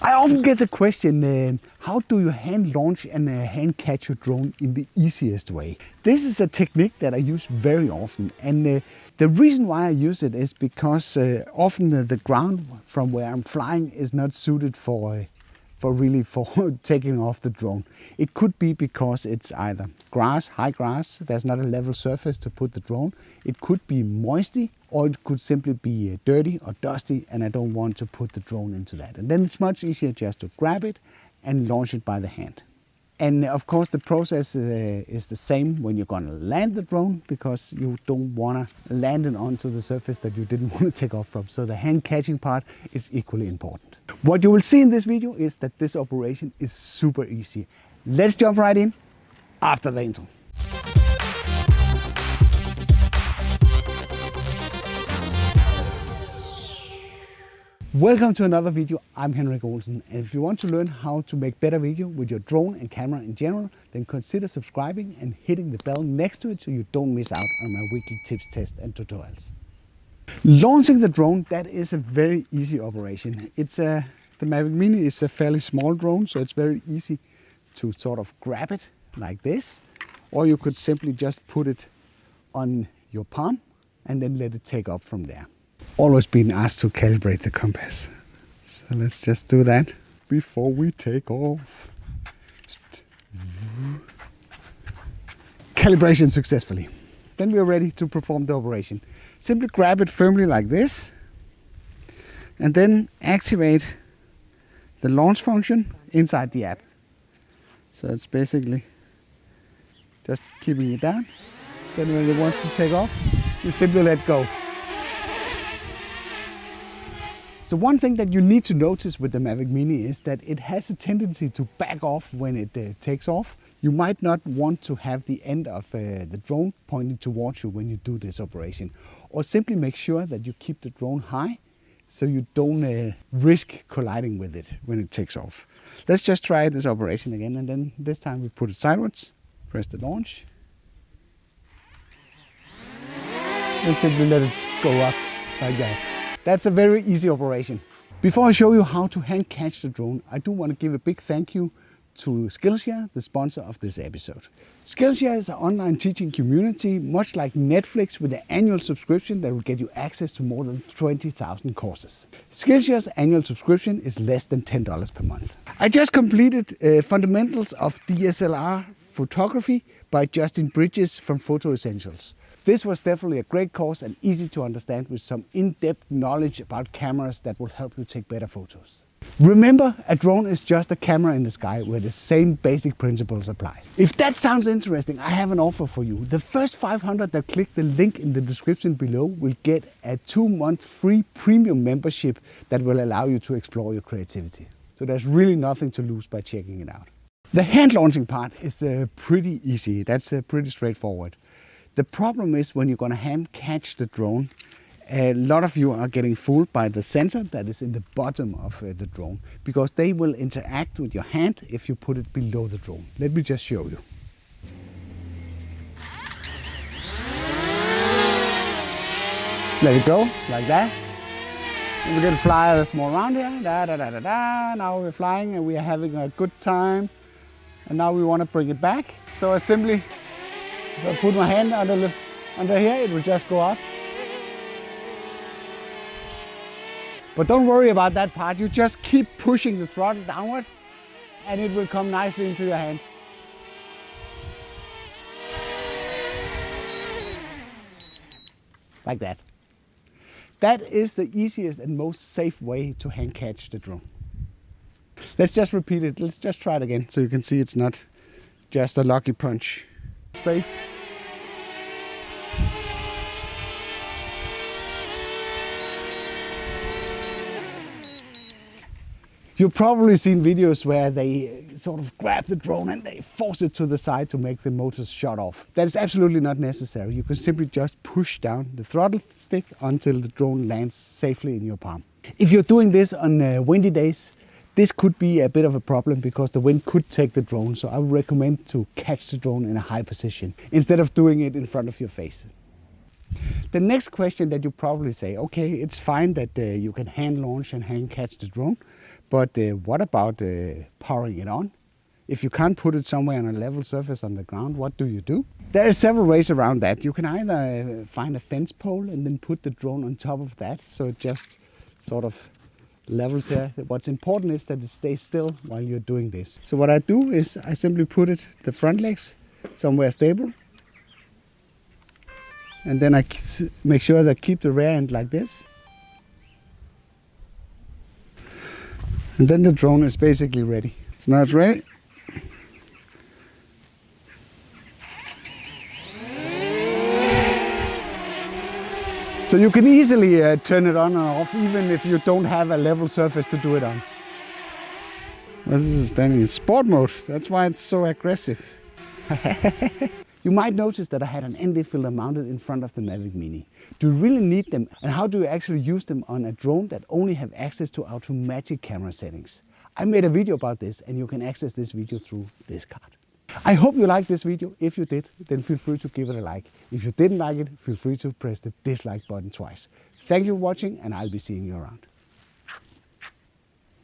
I often get the question, how do you hand launch and hand catch your drone in the easiest way? This is a technique that I use very often, and the reason why I use it is because often the ground from where I'm flying is not suited for taking off the drone. It could be because it's either grass, high grass, there's not a level surface to put the drone. It could be moisty, or it could simply be dirty or dusty, and I don't want to put the drone into that. And then it's much easier just to grab it and launch it by the hand. And of course the process is the same when you're going to land the drone, because you don't want to land it onto the surface that you didn't want to take off from. So the hand catching part is equally important. What you will see in this video is that this operation is super easy. Let's jump right in after the intro. Welcome to another video. I'm Henrik Olsen, and if you want to learn how to make better video with your drone and camera in general, then consider subscribing and hitting the bell next to it so you don't miss out on my weekly tips, tests and tutorials. Launching the drone, that is a very easy operation. The Mavic Mini is a fairly small drone, so it's very easy to sort of grab it like this, or you could simply just put it on your palm and then let it take off from there. Always been asked to calibrate the compass, so let's just do that before we take off. Calibration successfully. Then we are ready to perform the operation. Simply grab it firmly like this and then activate the launch function inside the app. So it's basically just keeping it down. Then when it wants to take off, you simply let go. So one thing that you need to notice with the Mavic Mini is that it has a tendency to back off when it takes off. You might not want to have the end of the drone pointing towards you when you do this operation. Or simply make sure that you keep the drone high so you don't risk colliding with it when it takes off. Let's just try this operation again, and then this time we put it sideways, press the launch, and simply let it go up like that. That's a very easy operation. Before I show you how to hand catch the drone, I do want to give a big thank you to Skillshare, the sponsor of this episode. Skillshare is an online teaching community, much like Netflix, with an annual subscription that will get you access to more than 20,000 courses. Skillshare's annual subscription is less than $10 per month. I just completed Fundamentals of DSLR Photography by Justin Bridges from Photo Essentials. This was definitely a great course and easy to understand, with some in-depth knowledge about cameras that will help you take better photos. Remember, a drone is just a camera in the sky where the same basic principles apply. If that sounds interesting, I have an offer for you. The first 500 that click the link in the description below will get a 2-month free premium membership that will allow you to explore your creativity. So there's really nothing to lose by checking it out. The hand launching part is pretty easy. That's pretty straightforward. The problem is when you're going to hand catch the drone, a lot of you are getting fooled by the sensor that is in the bottom of the drone, because they will interact with your hand if you put it below the drone. Let me just show you. Let it go like that. And we're going to fly a small round here. Da, da, da, da, da. Now we're flying and we are having a good time. And now we want to bring it back. So I simply, if I put my hand under here, it will just go up. But don't worry about that part. You just keep pushing the throttle downward and it will come nicely into your hand. Like that. That is the easiest and most safe way to hand catch the drone. Let's just repeat it. Let's just try it again so you can see it's not just a lucky punch. Space. You've probably seen videos where they sort of grab the drone and they force it to the side to make the motors shut off. That is absolutely not necessary. You can simply just push down the throttle stick until the drone lands safely in your palm. If you're doing this on windy days, this could be a bit of a problem because the wind could take the drone. So I would recommend to catch the drone in a high position instead of doing it in front of your face. The next question that you probably say, okay, it's fine that you can hand launch and hand catch the drone, But what about powering it on? If you can't put it somewhere on a level surface on the ground, what do? There are several ways around that. You can either find a fence pole and then put the drone on top of that, so it just sort of levels here. What's important is that it stays still while you're doing this. So what I do is I simply put the front legs somewhere stable, and then I make sure that I keep the rear end like this. And then the drone is basically ready. So now it's ready. So you can easily turn it on and off, even if you don't have a level surface to do it on. This is standing in sport mode. That's why it's so aggressive. You might notice that I had an ND filter mounted in front of the Mavic Mini. Do you really need them? And how do you actually use them on a drone that only have access to automatic camera settings? I made a video about this, and you can access this video through this card. I hope you liked this video. If you did, then feel free to give it a like. If you didn't like it, feel free to press the dislike button twice. Thank you for watching, and I'll be seeing you around.